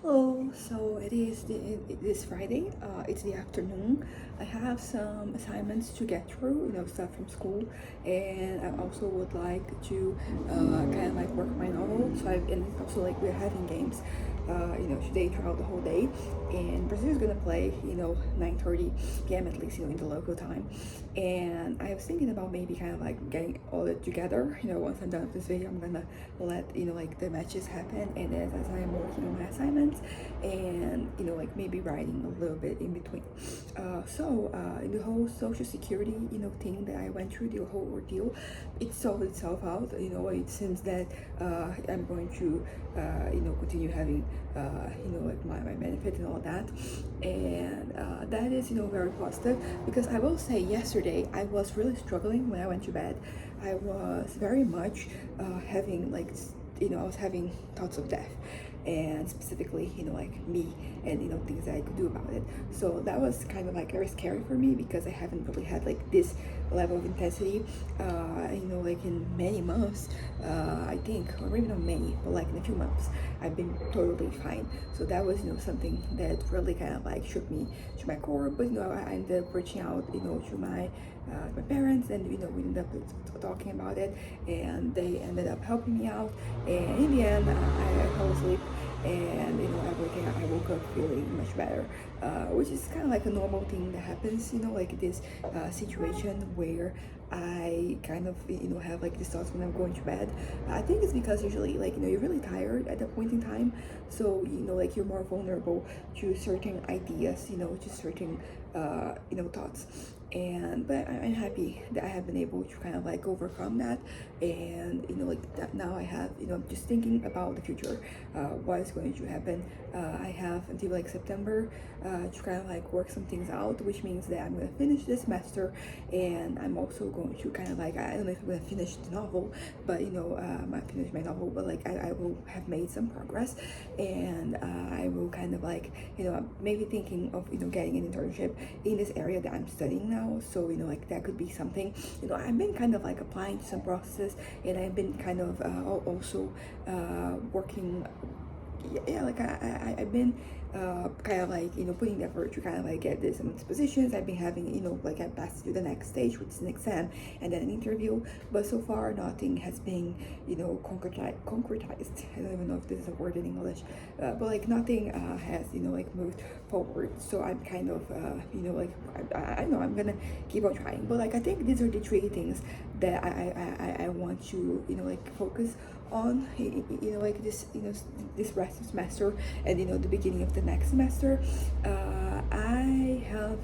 Hello, so it is Friday. It's the afternoon. I have some assignments to get through, stuff from school, and I also would like to kind of like work my novel. And also like we're having games, today throughout the whole day, and Brazil is gonna play, 9:30 p.m. at least, in the local time. And I was thinking about maybe kind of like getting all it together. Once I'm done with this video, I'm gonna let like the matches happen, and as I am working on my assignments, and like maybe writing a little bit in between. The whole social security thing that I went through, the whole ordeal, it solved itself out. It seems that I'm going to continue having like my benefit and all that, and that is very positive, because I will say yesterday I was really struggling when I went to bed. I was very much having like I was having thoughts of death, and specifically like me, and things that I could do about it. So that was kind of like very scary for me, because I haven't really had like this level of intensity like in many months. I think, or maybe not many, but like in a few months I've been totally fine. So that was something that really kind of like shook me to my core. But I ended up reaching out to my parents, and we ended up talking about it, and they ended up helping me out. And in the end, I fell asleep, and everything, I woke up feeling much better, which is kind of like a normal thing that happens, like this situation where I kind of have like these thoughts when I'm going to bed. I think it's because usually like you're really tired at that point in time, so like you're more vulnerable to certain ideas, to certain thoughts. And but I'm happy that I have been able to kind of like overcome that, and like that now I have I'm just thinking about the future, what is going to happen. I have until like September to kind of like work some things out, which means that I'm going to finish this semester, and I'm also going to kind of like, I don't know if I'm going to finish the novel, but I might finish my novel, but like I will have made some progress, and I will kind of like maybe thinking of getting an internship in this area that I'm studying now. So like that could be something. I've been kind of like applying to some processes, and I've been kind of also working. Yeah, like I've been kind of like putting the effort to kind of like get this amongst positions. I've been having like I passed to the next stage, which is an exam and then an interview, but so far nothing has been concretized. I don't even know if this is a word in English, but like nothing has like moved forward. So I'm kind of like I know I'm gonna keep on trying, but like I think these are the three things that I want to like focus on, like this rest of semester, and the beginning of the next semester. I have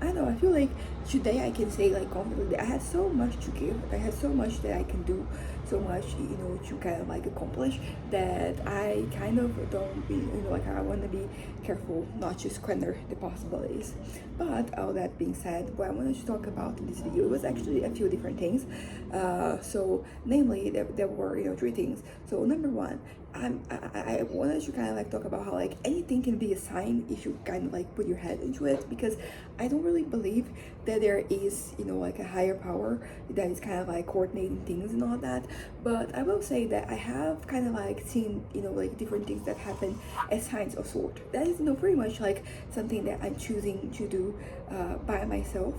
I don't know, I feel like today I can say like confidently that I had so much to give, I had so much that I can do, so much to kind of like accomplish, that I kind of don't be like I want to be careful not to squander the possibilities. But all that being said, what I wanted to talk about in this video, it was actually a few different things. So namely, there were three things. So number one, I wanted to kind of like talk about how like anything can be a sign if you kind of like put your head into it, because I don't really believe that there is like a higher power that is kind of like coordinating things and all that. But I will say that I have kind of like seen like different things that happen as signs of sort. That is pretty much like something that I'm choosing to do by myself.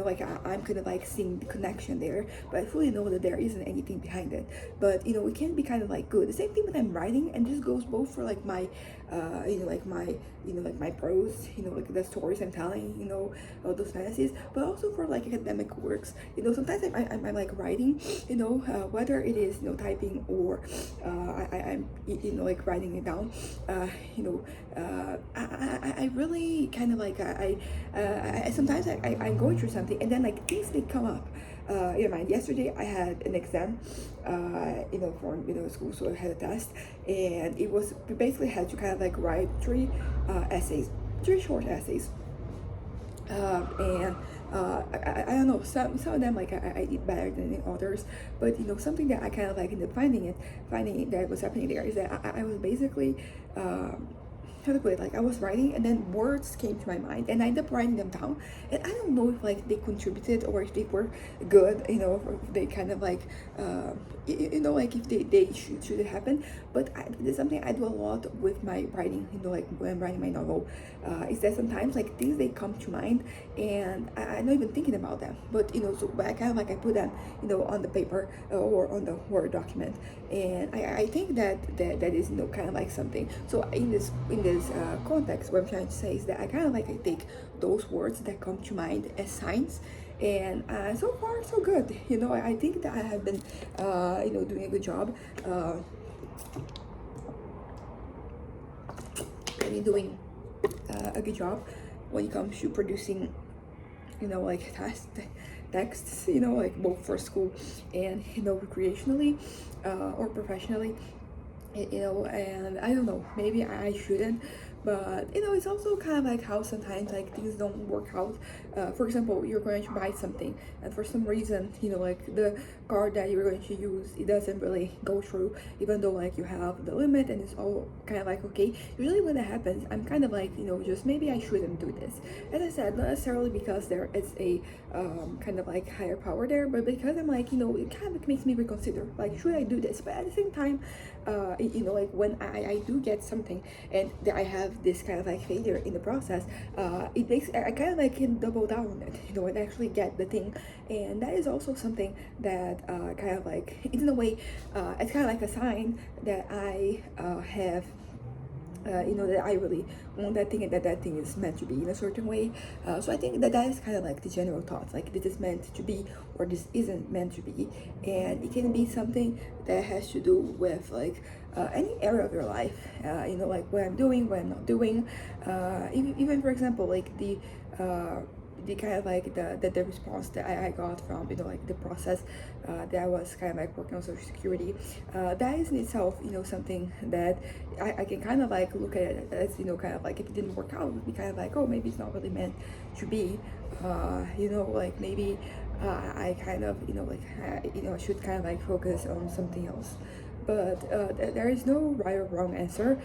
Like I'm kind of like seeing the connection there, but I fully know that there isn't anything behind it. But it can be kind of like good. The same thing when I'm writing, and this goes both for like my like my like my prose, like the stories I'm telling, all those fantasies, but also for like academic works. Sometimes I'm like writing, whether it is typing, or I'm like writing it down. I really kind of like I sometimes I'm going through something, and then like things they come up. Mind, yesterday I had an exam, for school, so I had a test, and it was, we basically had to kind of like write three essays, three short essays, and I don't know, some of them like I did better than others, but something that I kind of like ended up finding that was happening there is that I was basically how to put it, like I was writing and then words came to my mind and I ended up writing them down, and I don't know if like they contributed or if they were good, or if they kind of like like if they should happen. But there's something I do a lot with my writing, like when I'm writing my novel, is that sometimes like things they come to mind and I'm not even thinking about them, but so I kind of like I put them on the paper or on the Word document, and I think that is kind of like something. So in this context, what I'm trying to say is that I kind of like I take those words that come to mind as signs, and so far so good. I think that I have been doing a good job. I've been doing a good job when it comes to producing like texts, like both for school and recreationally or professionally. And I don't know, maybe I shouldn't, but it's also kind of like how sometimes like things don't work out. For example, you're going to buy something and for some reason like the card that you're going to use, it doesn't really go through, even though like you have the limit and it's all kind of like okay. Usually when that happens, I'm kind of like just maybe I shouldn't do this. As I said, not necessarily because there is a kind of like higher power there, but because I'm like it kind of makes me reconsider, like should I do this? But at the same time, like when I do get something and that I have this kind of like failure in the process, it makes I kind of like can double down on it, and actually get the thing. And that is also something that kind of like in a way, it's kind of like a sign that I have that I really want that thing and that thing is meant to be in a certain way. So I think that is kind of like the general thoughts, like this is meant to be or this isn't meant to be. And it can be something that has to do with like any area of your life, like what I'm doing, what I'm not doing. Even for example, like the kind of like the response that I got from like the process that I was kind of like working on Social Security, that is in itself something that I can kind of like look at it as kind of like if it didn't work out, it would be kind of like, oh, maybe it's not really meant to be. Like maybe I kind of like I should kind of like focus on something else. But there is no right or wrong answer.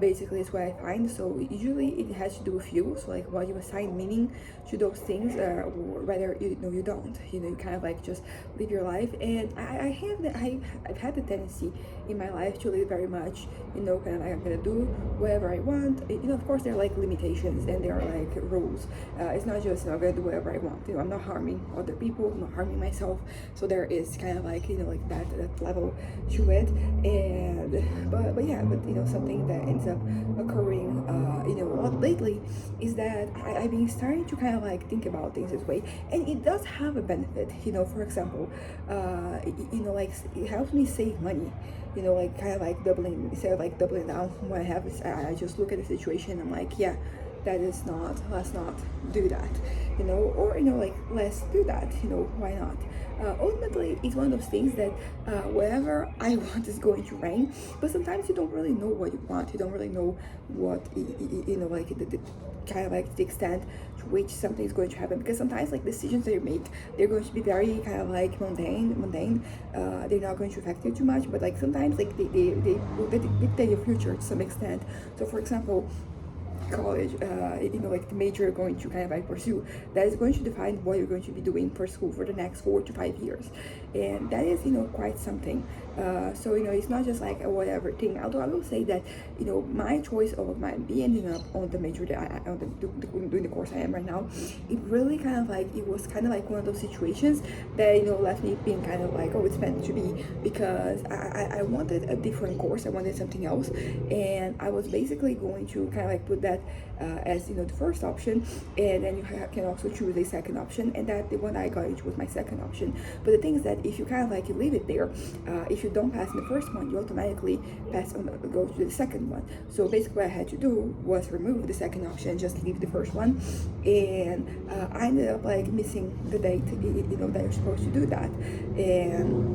Basically, is what I find. So usually it has to do with you. So like what you assign meaning to those things, or whether you don't. You kind of like just live your life. And I've had the tendency in my life to live very much, kind of like I'm gonna do whatever I want. Of course there are like limitations and there are like rules. It's not just I'm gonna do whatever I want. I'm not harming other people. I'm not harming myself. So there is kind of like like that level to it. And but yeah, but something that ends up occurring a lot lately is that I've been starting to kind of like think about things this way, and it does have a benefit. For example, like it helps me save money. Like kind of like doubling, instead of like doubling down what I have, is I just look at the situation and I'm like, yeah, let's not do that, or like let's do that, why not? Ultimately, it's one of those things that whatever I want is going to rain, but sometimes you don't really know what you want. You don't really know what like the kind of like the extent to which something is going to happen, because sometimes like decisions that you make, they're going to be very kind of like mundane. They're not going to affect you too much, but like sometimes like they dictate your future to some extent. So for example, college, like the major you're going to kind of like pursue, that is going to define what you're going to be doing for school for the next 4 to 5 years, and that is quite something. So it's not just like a whatever thing. Although I will say that my choice of my be ending up on the major that I on doing the course I am right now, it really kind of like it was kind of like one of those situations that left me being kind of like, oh, it's meant to be, because I wanted a different course. I wanted something else, and I was basically going to kind of like put that as the first option, and then you can also choose a second option, and that the one I got into was my second option. But the thing is that if you kind of like you leave it there, if you don't pass in the first one, you automatically go to the second one. So basically what I had to do was remove the second option, just leave the first one, and I ended up like missing the date that you're supposed to do that, and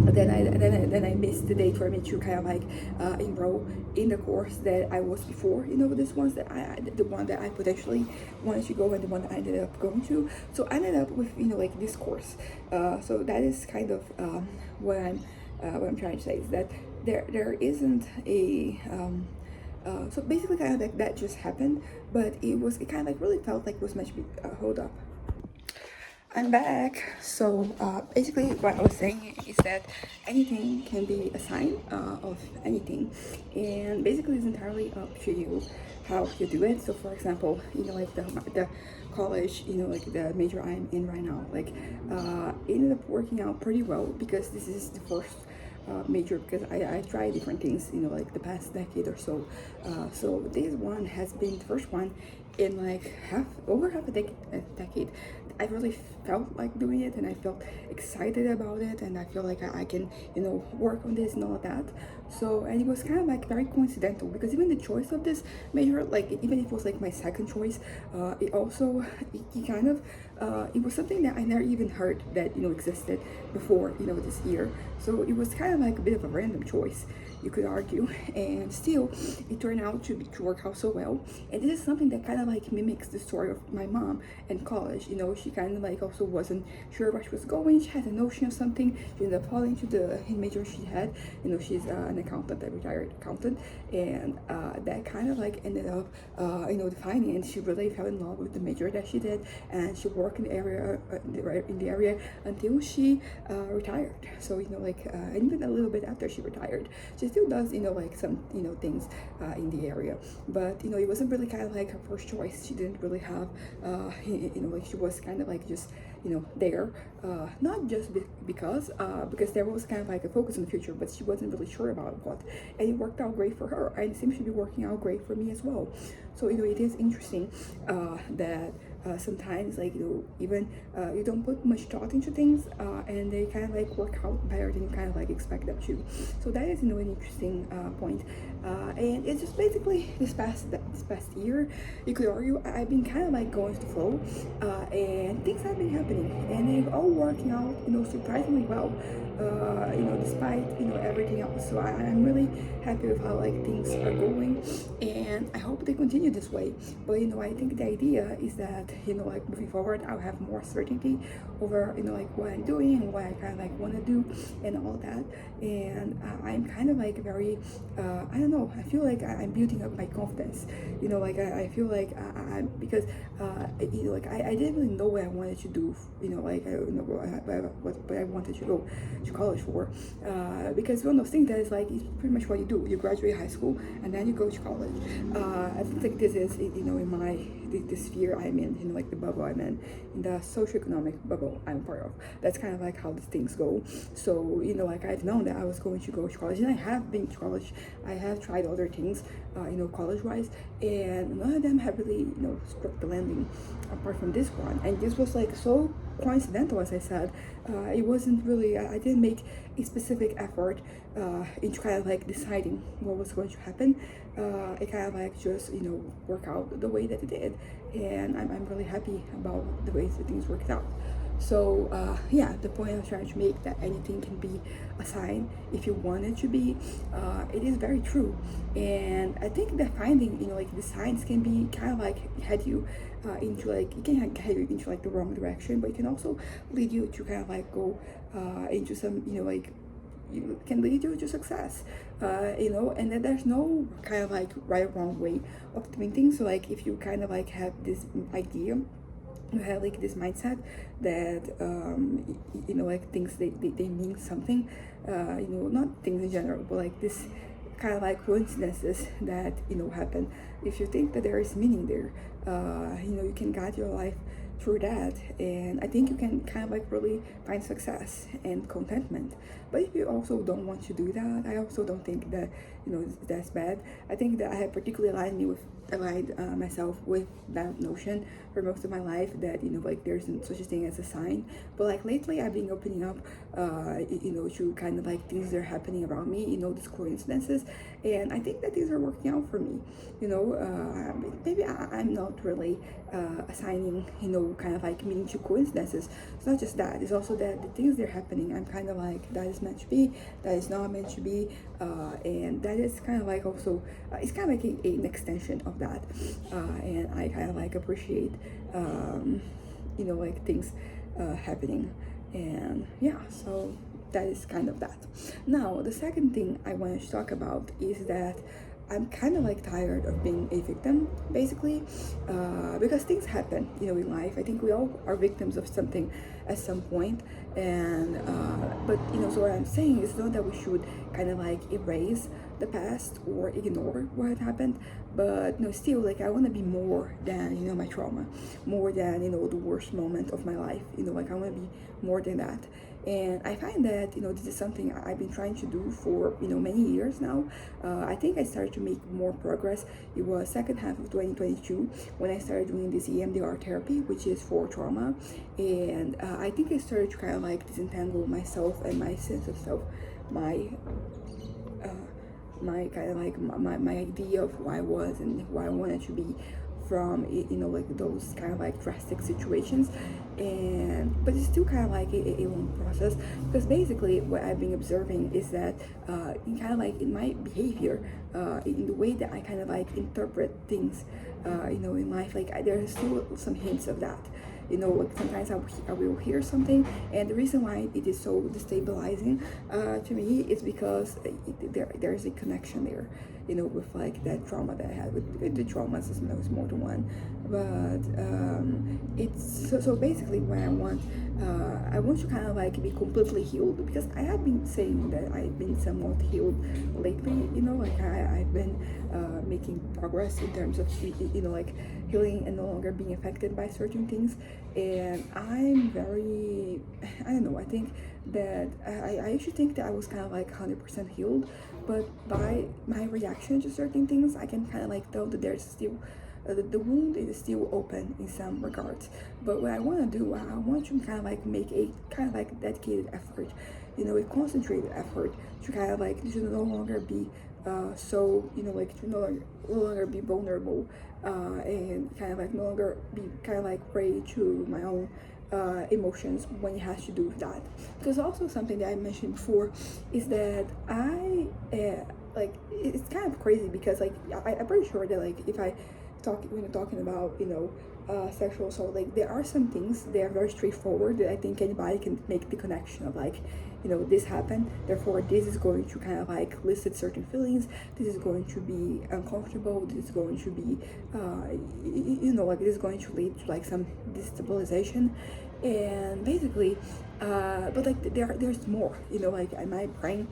then I missed the date for me to kind of like enroll in the course that I was before. This one's that the one that I potentially wanted to go and the one that I ended up going to. So I ended up with like this course. So that is kind of what I'm trying to say, is that there isn't a So basically kind of like that just happened, but it kind of like really felt like it was meant to be. Hold up. I'm back. So basically, what I was saying is that anything can be a sign of anything, and basically, it's entirely up to you how you do it. So, for example, like the college, like the major I'm in right now, like it ended up working out pretty well because this is the first major because I tried different things, like the past decade or so. So this one has been the first one in like over half a decade. I really felt like doing it and I felt excited about it and I feel like I can, work on this and all of that. So, and it was kind of like very coincidental because even the choice of this major, like even if it was like my second choice, it also, it kind of, it was something that I never even heard that, existed before, this year. So it was kind of like a bit of a random choice, you could argue, and still it turned out to work out so well. And this is something that kind of like mimics the story of my mom in college. She kind of like also wasn't sure where she was going. She had a notion of something. She ended up falling to the major she had. She's an accountant, a retired accountant, and that kind of like ended up defining. And she really fell in love with the major that she did, and she worked in the area until she retired. So and even a little bit after she retired, she still does like some things in the area, but it wasn't really kind of like her first choice. She didn't really have like she was kind of like just there, not just because there was kind of like a focus on the future, but she wasn't really sure about what, and it worked out great for her and it seems to be working out great for me as well. So it is interesting that sometimes like even you don't put much thought into things and they kind of like work out better than you kind of like expect them to. So that is an interesting point, and it's just basically this past year, you could argue I've been kind of like going with the flow, and things have been happening and they've all working out surprisingly well, despite everything else. So I'm really happy with how like things are going, and I hope they continue this way. But I think the idea is that like moving forward I'll have more certainty over like what I'm doing and what I kind of like want to do and all that. And I'm kind of like very I don't know, I feel like I'm building up my confidence, like I feel like I'm because like I didn't really know what I wanted to do, like I don't know what I wanted to go to college for, because one of those things that is like it's pretty much what you do. You graduate high school and then you go to college. I think this is in my this sphere I'm in, like the bubble I'm in the socioeconomic bubble I'm part of. That's kind of like how these things go. So like I've known that I was going to go to college and I have been to college. I have tried other things college wise, and none of them have really struck the landing apart from this one. And this was like so coincidental, as I said. It wasn't really I didn't make a specific effort into kind of like deciding what was going to happen. It kind of like just work out the way that it did, and I'm really happy about the ways that things worked out. So yeah, the point I was trying to make, that anything can be a sign if you want it to be, it is very true. And I think that finding like the signs can be kind of like head you into like, it can head you into like the wrong direction, but it can also lead you to kind of like go into some like can lead you to success, and then there's no kind of like right or wrong way of doing things. So like if you kind of like have this idea, you have like this mindset that like things they mean something, not things in general, but like this kind of like coincidences that happen. If you think that there is meaning there, you can guide your life through that, and I think you can kind of like really find success and contentment. But if you also don't want to do that, I also don't think that that's bad. I think that I have particularly aligned myself with that notion for most of my life, that like there's such a thing as a sign. But like lately I've been opening up to kind of like things that are happening around me, these coincidences, and I think that these are working out for me. Maybe I'm not really assigning kind of like meaning to coincidences. It's not just that, it's also that the things that are happening, I'm kind of like, that is meant to be, that is not meant to be, and that is kind of like also it's kind of like an extension of that, and I kind of like appreciate like things happening. And yeah, so that is kind of that. Now the second thing I wanted to talk about is that I'm kind of like tired of being a victim, basically, because things happen, in life. I think we all are victims of something at some point, and but so what I'm saying is not that we should kind of like erase the past or ignore what had happened, but still, like I want to be more than my trauma, more than the worst moment of my life. Like I want to be more than that. And I find that this is something I've been trying to do for many years now. I think I started to make more progress. It was second half of 2022 when I started doing this EMDR therapy, which is for trauma. And I think I started to kind of like disentangle myself and my sense of self, my my kind of like my idea of who I was and who I wanted to be from like those kind of like drastic situations. And but it's still kind of like a long process, because basically what I've been observing is that in kind of like in my behavior, in the way that I kind of like interpret things in life, like there's still some hints of that. Like sometimes I will hear something, and the reason why it is so destabilizing to me is because there's a connection there, with like that trauma that I had with the traumas. Is more than one, but it's so basically what I want to kind of like be completely healed, because I have been saying that I've been somewhat healed lately. Like I've been making progress in terms of like healing and no longer being affected by certain things. And I'm very, I don't know, I think that I used to think that I was kind of like 100% healed, but by my reaction to certain things, I can kind of like tell that there's still the wound is still open in some regards. But what I want to do, I want to kind of like make a kind of like dedicated effort, a concentrated effort to kind of like to no longer be so like to no longer be vulnerable, and kind of like no longer be kind of like prey to my own emotions when it has to do with that. Because also something that I mentioned before is that I like it's kind of crazy, because like I'm pretty sure that like if I when you're talking about sexual assault, like there are some things that are very straightforward that I think anybody can make the connection of, like this happened, therefore this is going to kind of like elicit certain feelings, this is going to be uncomfortable, this is going to be like this is going to lead to like some destabilization. And basically but like there's more, like in my brain,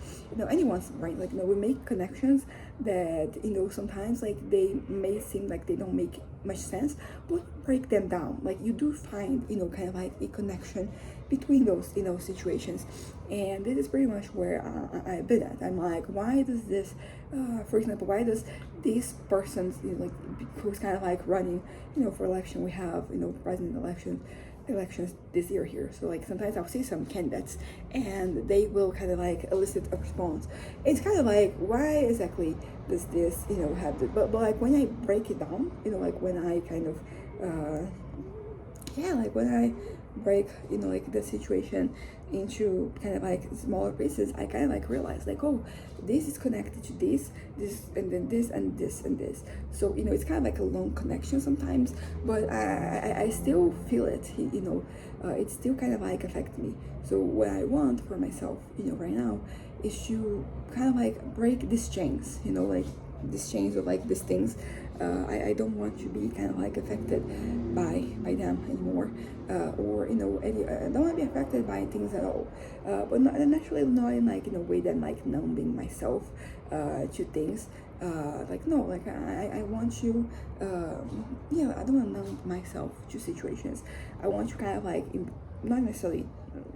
anyone's brain, like we make connections that sometimes like they may seem like they don't make much sense, but break them down, like you do find kind of like a connection between those situations. And this is pretty much where I've been at. I'm like, why does this for example, why does this person's like who's kind of like running for election, we have president elections this year here. So like sometimes I'll see some candidates and they will kind of like elicit a response. It's kind of like, why exactly does this have this? But like when I break it down, like when I kind of like when I break like the situation into kind of like smaller pieces, I kind of like realize like, oh, this is connected to this and then this and this and this. So it's kind of like a long connection sometimes, but I still feel it. It still kind of like affects me. So what I want for myself right now is to kind of like break these chains, like these chains of like these things. I don't want to be kind of like affected by them anymore, or I don't want to be affected by things at all, but not naturally, not in like in a way that I'm like numbing myself to things. Like no, like I want to I don't want to numb myself to situations. I want to kind of like not necessarily,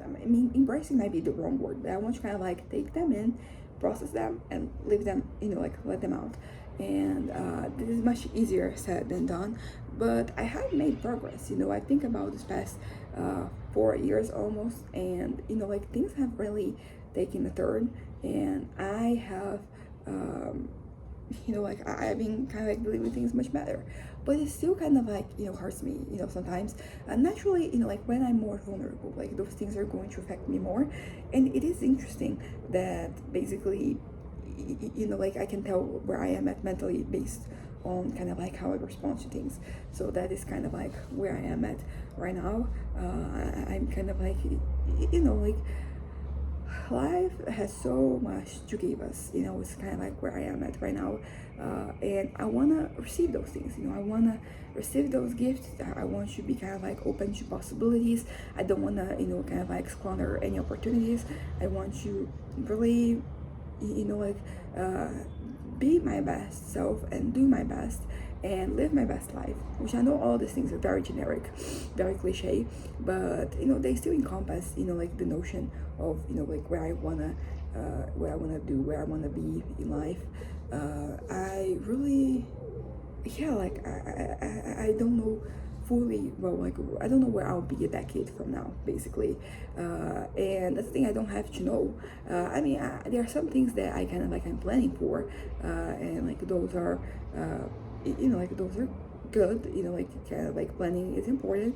I mean embracing might be the wrong word, but I want to kind of like take them in, process them, and leave them, like let them out. And this is much easier said than done, but I have made progress. I think about this past 4 years almost, and like things have really taken a turn, and I have like I've been kind of like dealing with things much better. But it still kind of like hurts me sometimes, and naturally like when I'm more vulnerable, like those things are going to affect me more. And it is interesting that basically like I can tell where I am at mentally based on kind of like how I respond to things. So that is kind of like where I am at right now. I'm kind of like life has so much to give us. It's kind of like where I am at right now, and I want to receive those things. I want to receive those gifts. I want to be kind of like open to possibilities. I don't want to kind of like squander any opportunities. I want to really like be my best self and do my best and live my best life, which I know all these things are very generic, very cliche, but they still encompass like the notion of like where I wanna do, where I wanna be in life. I really, yeah, like I don't know fully well, like I don't know where I'll be a decade from now, basically, and that's the thing, I don't have to know. I mean, there are some things that I kind of like I'm planning for, and like those are like those are good, like kind of like planning is important,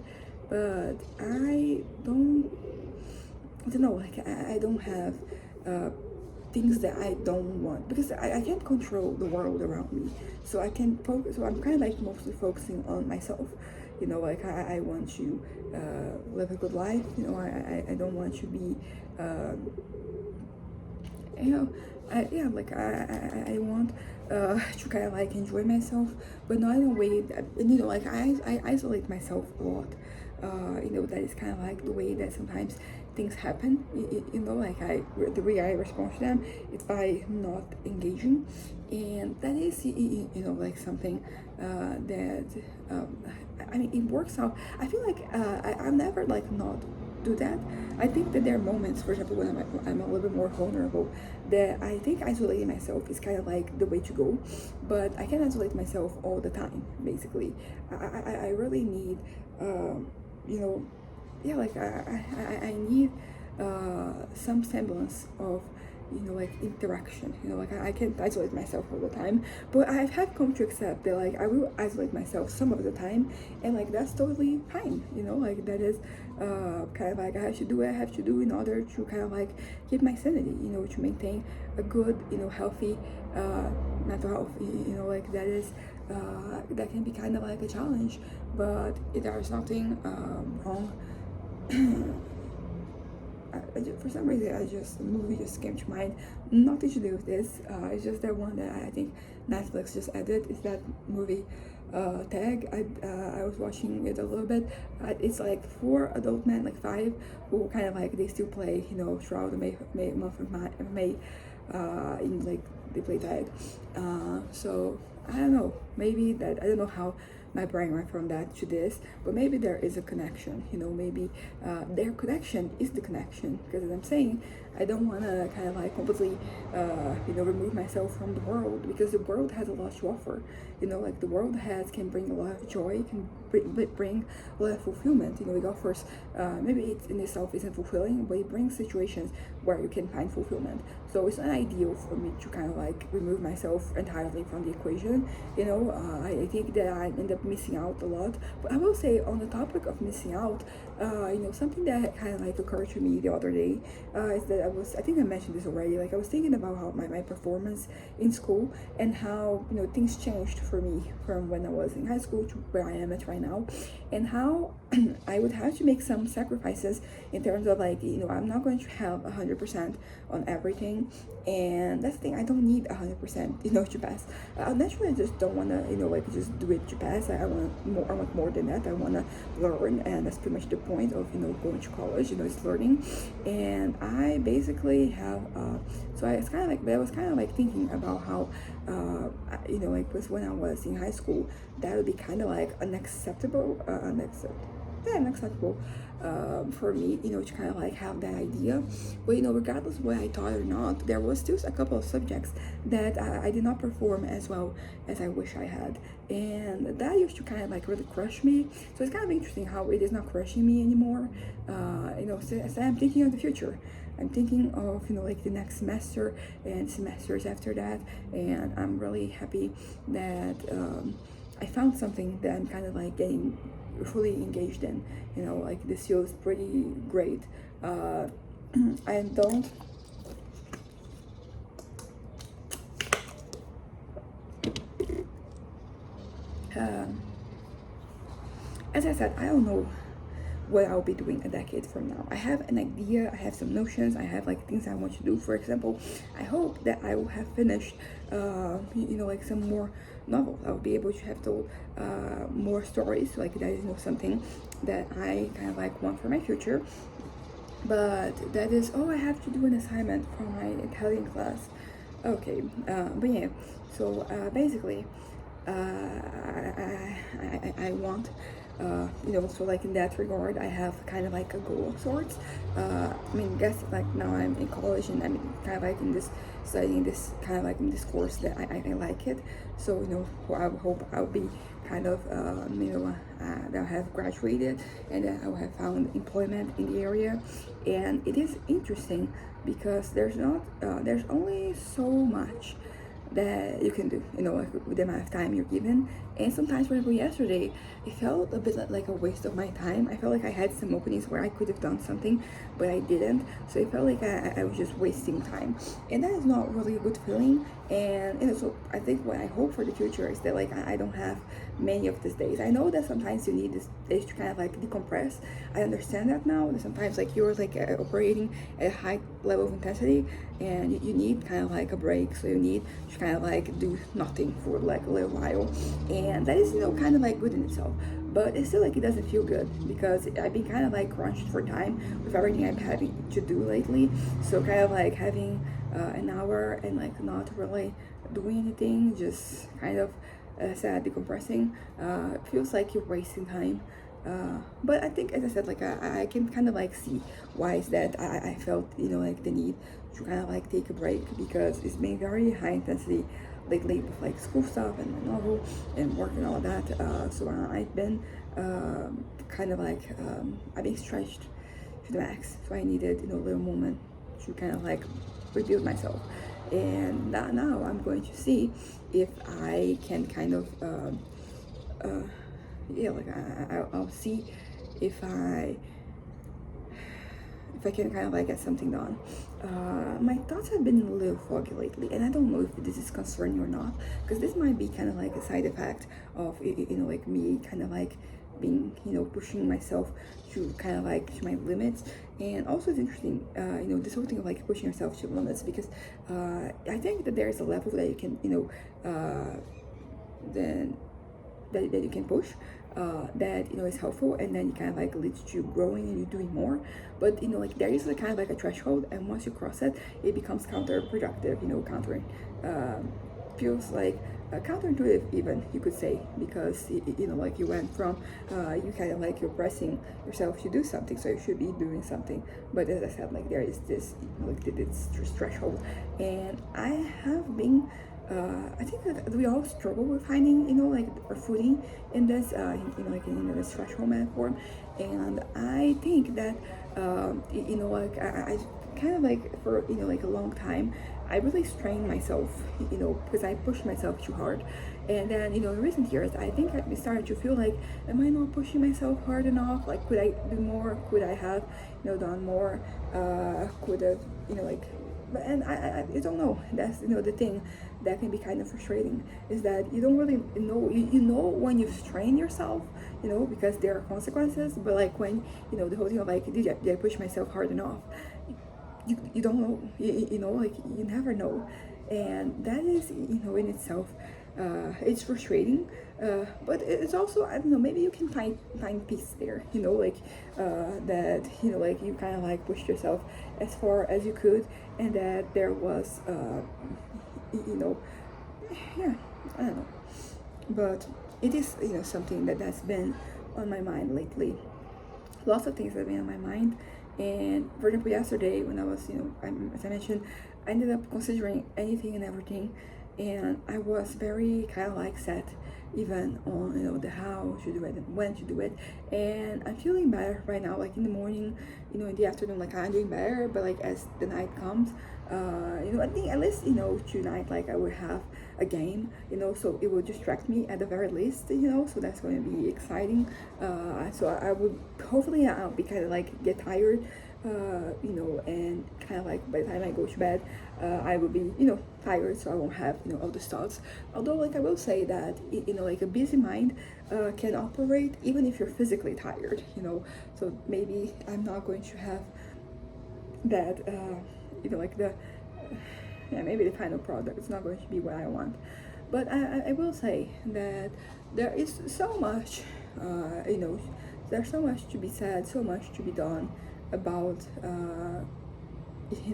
but I don't know, like I don't have things that I don't want, because I can't control the world around me, so I can focus. So I'm kind of like mostly focusing on myself. Like I want to live a good life. I don't want to be you know yeah, like I want to kind of like enjoy myself, but not in a way that, like I isolate myself a lot. That is kind of like the way that sometimes things happen. Like the way I respond to them is by not engaging, and that is like something that I mean, it works out. I feel like I'm never like not do that. I think that there are moments, for example, when I'm a little bit more vulnerable, that I think isolating myself is kind of like the way to go, but I can't isolate myself all the time, basically. I really need, yeah, like I need some semblance of like interaction. Like I can't isolate myself all the time, but I have come to accept that like I will isolate myself some of the time, and like that's totally fine. Like that is kind of like I have to do what I have to do in order to kind of like keep my sanity, to maintain a good, healthy mental health. Like that is that can be kind of like a challenge, but there's nothing wrong. For some reason, a movie just came to mind. Nothing to do with this. It's just that one that I think Netflix just added. It's that movie, Tag. I was watching it a little bit. It's like 4 adult men, like 5, who kind of like they still play, throughout the month of May. In like they play tag. So I don't know. Maybe that, I don't know how my brain went from that to this, but maybe there is a connection. Maybe their connection is the connection, because as I'm saying, I don't want to kind of like completely remove myself from the world, because the world has a lot to offer. Like the world can bring a lot of joy, can bring a lot of fulfillment. It offers, maybe it in itself isn't fulfilling, but it brings situations where you can find fulfillment. So it's not ideal for me to kind of like remove myself entirely from the equation. I think that I end up missing out a lot. But I will say, on the topic of missing out, something that kind of like occurred to me the other day is that I think I mentioned this already, like I was thinking about how my performance in school, and how things changed for me from when I was in high school to where I am at right now, and how I would have to make some sacrifices in terms of like, I'm not going to have 100% on everything, and that's the thing, I don't need 100% to pass. Naturally, I just don't want to like just do it to pass. I want more than that. I want to learn, and that's pretty much the point of going to college. It's learning, and I basically have so I was kind of like, but I was kind of like thinking about how like was when I was in high school, that would be kind of like unacceptable for me, to kind of like have that idea. But regardless of what I taught or not, there was still a couple of subjects that I did not perform as well as I wish I had, and that used to kind of like really crush me. So it's kind of interesting how it is not crushing me anymore. So I'm thinking of the future. I'm thinking of like the next semester and semesters after that, and I'm really happy that I found something that I'm kind of like getting fully engaged in. Like this feels pretty great. I don't as I said, I don't know what I'll be doing a decade from now. I have an idea, I have some notions, I have like things I want to do. For example, I hope that I will have finished, like some more novels. I'll be able to have told more stories. Like that is something that I kind of like want for my future. But that is, oh, I have to do an assignment for my Italian class. Okay, but yeah, so basically, I want, so like in that regard, I have kind of like a goal of sorts. I mean, guess like now I'm in college and I'm kind of like in this studying this kind of like in this course that I like it. So I hope I'll be kind of that I have graduated and that I will have found employment in the area. And it is interesting because there's only so much that you can do, like with the amount of time you're given. And sometimes, for example, yesterday, it felt a bit like a waste of my time. I felt like I had some openings where I could have done something, but I didn't. So it felt like I was just wasting time. And that is not really a good feeling. And, so I think what I hope for the future is that, like, I don't have many of these days. I know that sometimes you need these days to kind of like decompress. I understand that now. That sometimes like you're like operating at a high level of intensity and you need kind of like a break. So you need to kind of like do nothing for like a little while. And that is, kind of like good in itself. But it's still like it doesn't feel good because I've been kind of like crunched for time with everything I'm having to do lately. So kind of like having an hour and like not really doing anything, just kind of sad, decompressing, feels like you're wasting time. But I think, as I said, like I can kind of like see why is that I felt like the need to kind of like take a break because it's been very high intensity lately with like school stuff and my novel and work and all of that. So I've been kind of like I've been stretched to the max. So I needed a little moment to kind of like rebuild myself. And now I'm going to see if I can kind of I'll see if I can kind of like get something done. My thoughts have been a little foggy lately, and I don't know if this is concerning or not, because this might be kind of like a side effect of like me kind of like being pushing myself to kind of like to my limits. And also it's interesting this whole thing of like pushing yourself to limits because I think that there is a level that you can then that you can push that is helpful, and then it kind of like leads to growing and you doing more. But like there is a kind of like a threshold, and once you cross it, it becomes counterproductive. Countering feels like counterintuitive, even you could say, because like you went from you kind of like you're pressing yourself to do something, so you should be doing something. But as I said, like there is this this threshold, and I have been I think that we all struggle with finding, like our footing in this, like in this threshold metaphor. And I think that, like I kind of like for, like a long time, I really strained myself, because I pushed myself too hard. And then, in recent years, I think I started to feel like, am I not pushing myself hard enough? Like, could I do more? Could I have, done more? Could have, like, and I don't know. That's the thing that can be kind of frustrating is that you don't really know. You know when you strain yourself, because there are consequences. But like when the whole thing of like, did I push myself hard enough? You don't know. Like you never know, and that is in itself. It's frustrating, but it's also, I don't know, maybe you can find peace there, like that like you kind of like pushed yourself as far as you could, and that there was yeah, I don't know, but it is something that's been on my mind lately. Lots of things have been on my mind. And for example, yesterday when I was as I mentioned, I ended up considering anything and everything, and I was very kind of like set even on the how to do it and when to do it. And I'm feeling better right now, like in the morning, in the afternoon, like I'm doing better. But like as the night comes, I think at least tonight, like I would have a game, so it will distract me at the very least, so that's going to be exciting. So I would hopefully I'll be kind of like get tired and kind of like by the time I go to bed, I will be, tired, so I won't have, all these thoughts. Although, like, I will say that, like a busy mind can operate even if you're physically tired, so maybe I'm not going to have that, like the, yeah, maybe the final product is not going to be what I want. But I will say that there is so much, there's so much to be said, so much to be done about,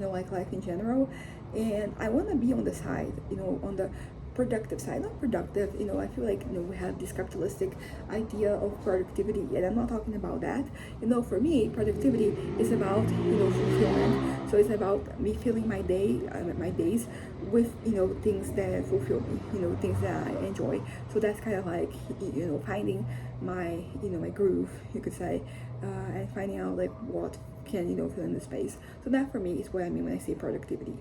like life in general. And I want to be on the side, on the productive side, not productive, I feel like, we have this capitalistic idea of productivity, and I'm not talking about that. For me, productivity is about, fulfillment. So it's about me filling my days with, things that fulfill me, things that I enjoy. So that's kind of like, finding my, my groove, you could say, and finding out like what can, fill in the space. So that for me is what I mean when I say productivity.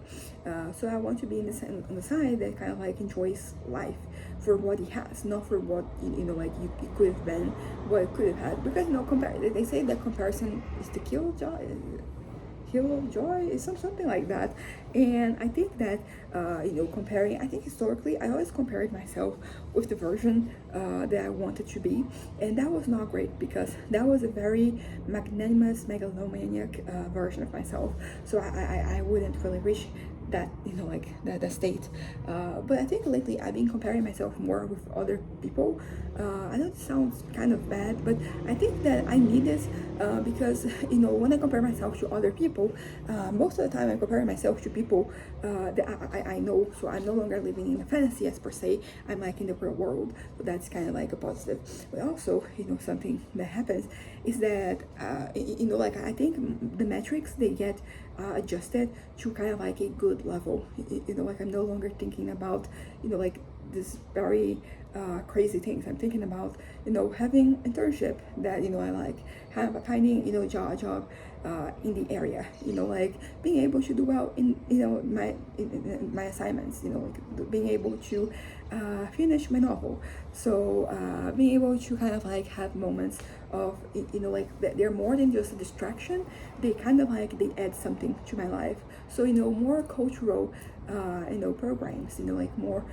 So I want to be on the side that kind of like enjoys life for what it has, not for what, like it could have been, what it could have had. Because, they say that comparison is to kill joy. Kill joy is something like that. And I think that, comparing, I think historically I always compared myself with the version that I wanted to be, and that was not great because that was a very magnanimous, megalomaniac version of myself. So I wouldn't really reach that, like that state. But I think lately I've been comparing myself more with other people. I know it sounds kind of bad, but I think that I need this because, when I compare myself to other people, most of the time I'm comparing myself to people that I know. So I'm no longer living in a fantasy as per se. I'm like in the real world. So that's kind of like a positive. But also, something that happens is that, like I think the metrics they get adjusted to kind of like a good level. Like I'm no longer thinking about, like this very crazy things. I'm thinking about, having internship that, I like, finding, job in the area, like being able to do well in, in my assignments, like being able to finish my novel. So being able to kind of like have moments of, like they're more than just a distraction. They kind of like they add something to my life. So, more cultural programs, like more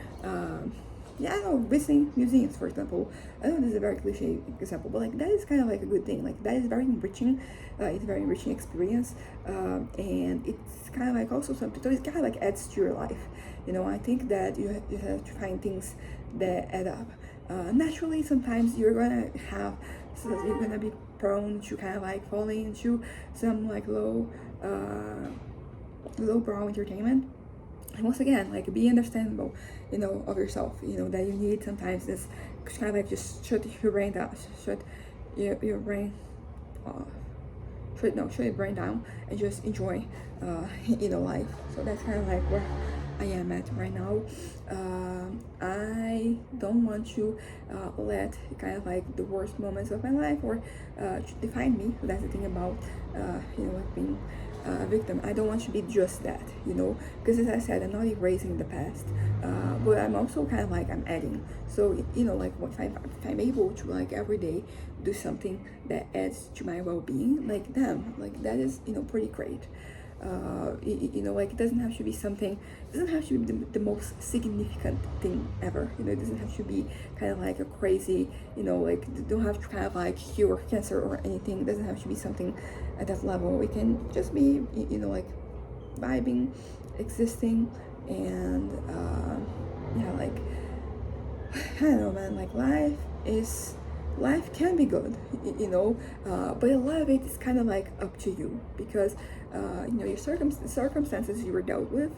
yeah, I know, visiting museums, for example. I know this is a very cliche example, but like that is kind of like a good thing. Like that is very enriching. It's a very enriching experience, and it's kind of like also something. So it kind of like adds to your life. I think that you have to find things that add up. Naturally, sometimes you're gonna have, so you're gonna be prone to kind of like falling into some like low brow entertainment. And once again, like be understandable, of yourself, that you need sometimes this kind of like just shut your brain down, shut your brain off, shut your brain down and just enjoy, life. So that's kind of like where I am at right now. I don't want to let kind of like the worst moments of my life or define me. So that's the thing about, like being a victim. I don't want to be just that, because as I said, I'm not erasing the past, but I'm also kind of like I'm adding. So, like if I'm able to like every day do something that adds to my well-being, like damn, like that is, pretty great. Like it doesn't have to be something, it doesn't have to be the most significant thing ever, it doesn't have to be kind of like a crazy, like you don't have to kind of like cure cancer or anything. It doesn't have to be something at that level. It can just be, like vibing, existing, and yeah, like I don't know, man, like life can be good, but a lot of it is kind of like up to you because your circumstances you were dealt with,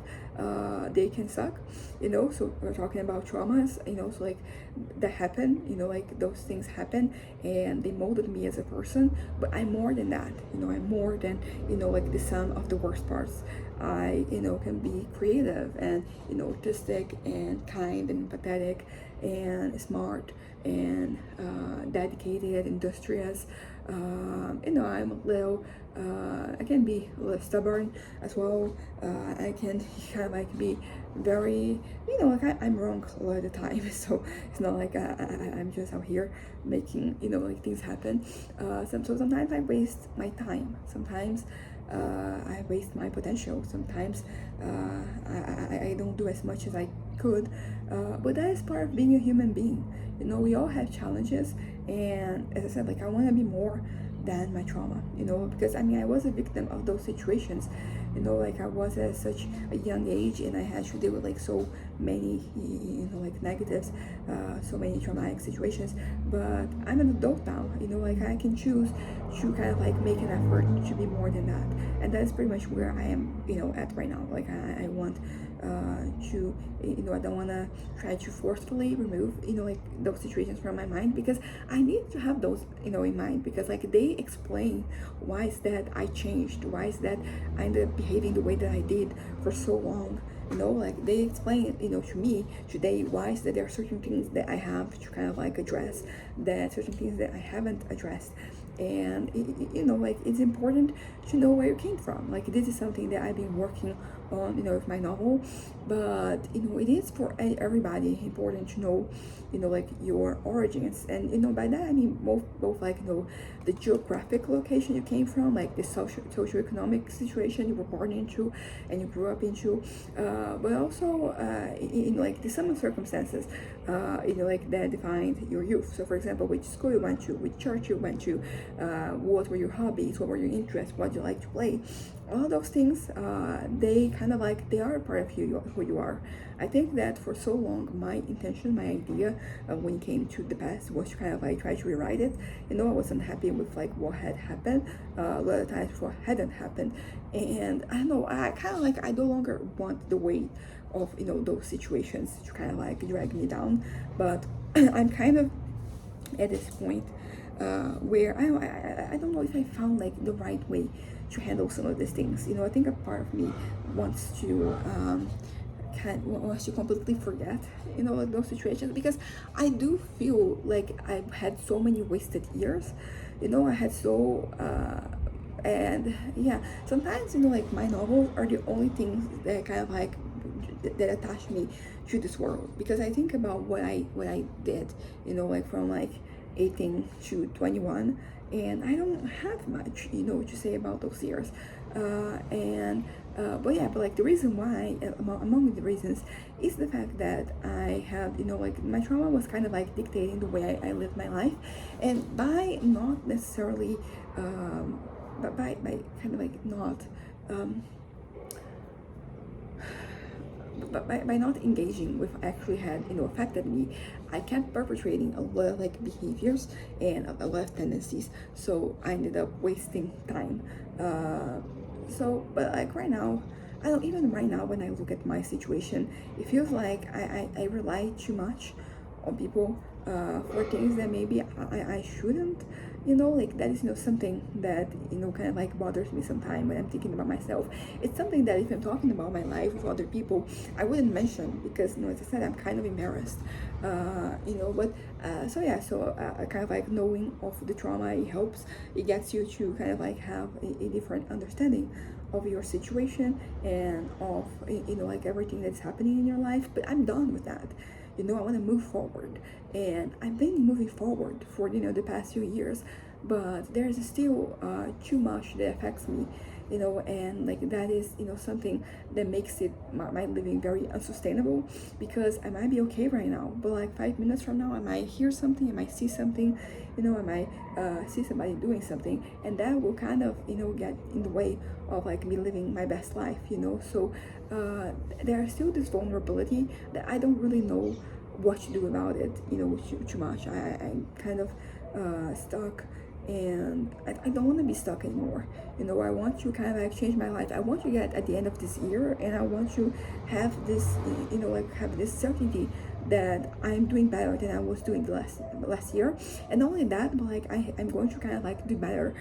they can suck, so we're talking about traumas, so like that happen, like those things happen and they molded me as a person. But I'm more than that, I'm more than, like the sum of the worst parts. I, can be creative and, artistic and kind and empathetic and smart and dedicated, industrious. I'm a little, I can be a little stubborn as well. I can kind of like be very, like I'm wrong a lot of the time. So it's not like I'm just out here making, like things happen. So sometimes I waste my time. Sometimes I waste my potential. Sometimes I don't do as much as I could, but that is part of being a human being. We all have challenges, and as I said, like I want to be more than my trauma, because I mean I was a victim of those situations, like I was at such a young age, and I had to deal with like so many, like negatives, so many traumatic situations. But I'm an adult now, like I can choose to kind of like make an effort to be more than that, and that's pretty much where I am, at right now. Like I want to, I don't want to try to forcefully remove, like those situations from my mind, because I need to have those, in mind, because like they explain why is that I changed, why is that I ended up behaving the way that I did for so long. Like they explain, to me today why is that there are certain things that I have to kind of like address, that certain things that I haven't addressed. And like it's important to know where you came from. Like this is something that I've been working on, with my novel. But it is for everybody important to know, like your origins. And by that I mean both like the geographic location you came from, like the socioeconomic situation you were born into and you grew up into, but also like the sum of circumstances, like that defined your youth. So for example, which school you went to, which church you went to, what were your hobbies, what were your interests, what you like to play. All those things, they kind of like they are a part of who you are. I think that for so long my intention, my idea, when it came to the past, was to kind of like try to rewrite it. I wasn't happy with like what had happened, a lot of times what hadn't happened. And I don't know, I kind of like I no longer want the weight of those situations to kind of like drag me down. But I'm kind of at this point, where I don't know if I found like the right way to handle some of these things. I think a part of me wants to wants to completely forget, like those situations, because I do feel like I've had so many wasted years. I had so and yeah, sometimes like my novels are the only things that kind of like that attach me to this world, because I think about what I did, like from like 18 to 21, and I don't have much, to say about those years. But yeah, but like the reason why, among the reasons, is the fact that I have, like my trauma was kind of like dictating the way I lived my life, and by not necessarily, but by kind of like not. But by not engaging with actually had affected me, I kept perpetrating a lot of like behaviors and a lot of tendencies, so I ended up wasting time. But like right now, I don't, even right now when I look at my situation, it feels like I rely too much on people, for things that maybe I shouldn't. Like that is something that kind of like bothers me sometimes when I'm thinking about myself. It's something that if I'm talking about my life with other people, I wouldn't mention, because as I said, I'm kind of embarrassed. But so yeah, so kind of like knowing of the trauma, it helps. It gets you to kind of like have a different understanding of your situation and of like everything that's happening in your life. But I'm done with that. I want to move forward, and I've been moving forward for the past few years, but there's still too much that affects me, and like that is something that makes it my living very unsustainable, because I might be okay right now, but like 5 minutes from now I might hear something, I might see something, I might see somebody doing something, and that will kind of get in the way of like me living my best life. So there's still this vulnerability that I don't really know what to do about it, too much. I'm kind of stuck, and I don't want to be stuck anymore. I want to kind of like change my life. I want to get at the end of this year, and I want to have this, like have this certainty that I'm doing better than I was doing the last year. And not only that, but like I'm going to kind of like do better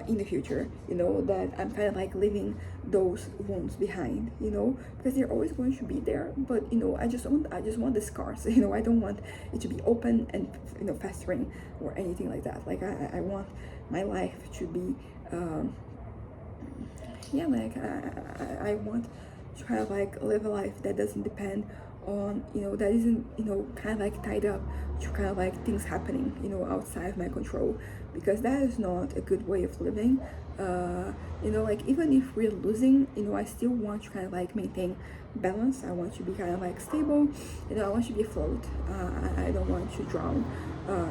in the future, that I'm kind of like leaving those wounds behind, because they're always going to be there. But I just want the scars. I don't want it to be open and festering or anything like that. Like I want my life to be yeah, like I want to kind of like live a life that doesn't depend on, that isn't, kind of like tied up to kind of like things happening, outside of my control, because that is not a good way of living. Like even if we're losing, I still want to kind of like maintain balance. I want to be kind of like stable, I want to be afloat. I don't want to drown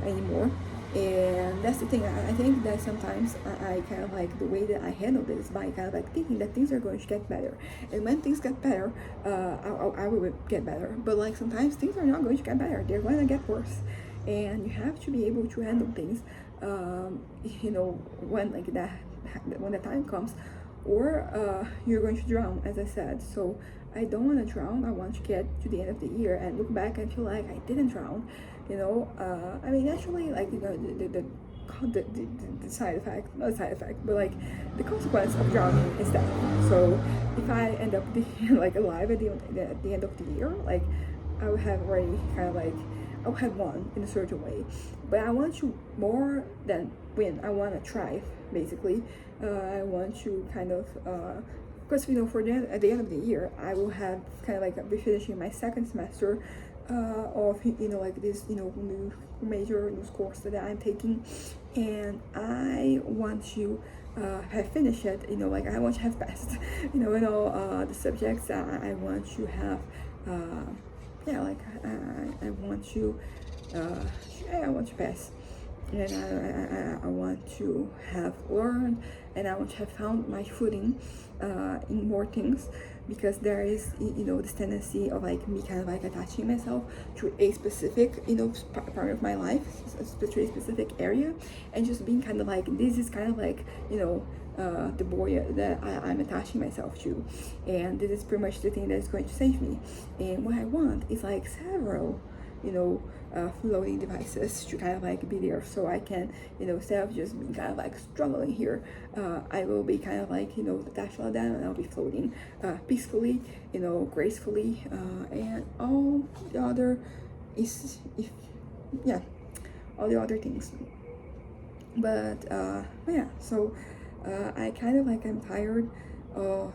anymore. And that's the thing. I think that sometimes I kind of like the way that I handle this by kind of like thinking that things are going to get better, and when things get better, I will get better. But like sometimes things are not going to get better; they're going to get worse, and you have to be able to handle things. When like that, when the time comes, or you're going to drown, as I said. So I don't want to drown. I want to get to the end of the year and look back and feel like I didn't drown. I mean, actually, like, the side effect, not a side effect, but like the consequence of drowning is death. So if I end up like alive at the end of the year, like I would have already kind of like, I would have won in a certain way. But I want to more than win. I want to thrive, basically. I want to kind of because at the end of the year I will have kind of like be finishing my second semester of like this new course that I'm taking, and I want to have finished it. Like I want to have passed. In all the subjects. I want to have yeah, like I want to I want to pass, and I want to have learned, and I want to have found my footing in more things, because there is this tendency of like me kind of like attaching myself to a specific part of my life, a specific area, and just being kind of like, this is kind of like the boy that I'm attaching myself to, and this is pretty much the thing that is going to save me. And what I want is like several floating devices to kind of like be there, so I can instead of just being kind of like struggling here, I will be kind of like detached from them, and I'll be floating peacefully, gracefully, and all the other is if yeah all the other things. But yeah, so I kind of like, I'm tired of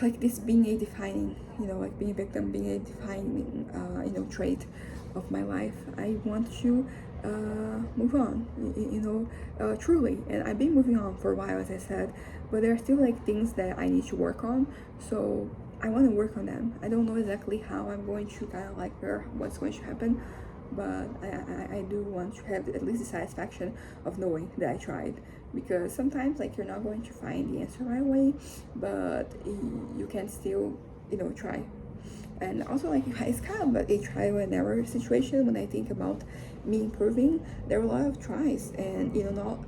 like this being a defining, like being a victim being a defining trait of my life. I want to move on, truly. And I've been moving on for a while, as I said, but there are still like things that I need to work on. So I want to work on them. I don't know exactly how I'm going to kind of like, or what's going to happen, but I do want to have at least the satisfaction of knowing that I tried, because sometimes like you're not going to find the answer right away, but you can still try. And also like it's kind of a trial and error situation. When I think about me improving, there were a lot of tries, and not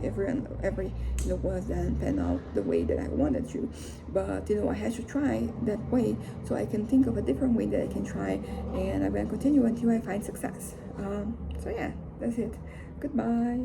every one of them pan out the way that I wanted to, but I had to try that way, so I can think of a different way that I can try, and I'm gonna continue until I find success. So yeah, that's it. Goodbye.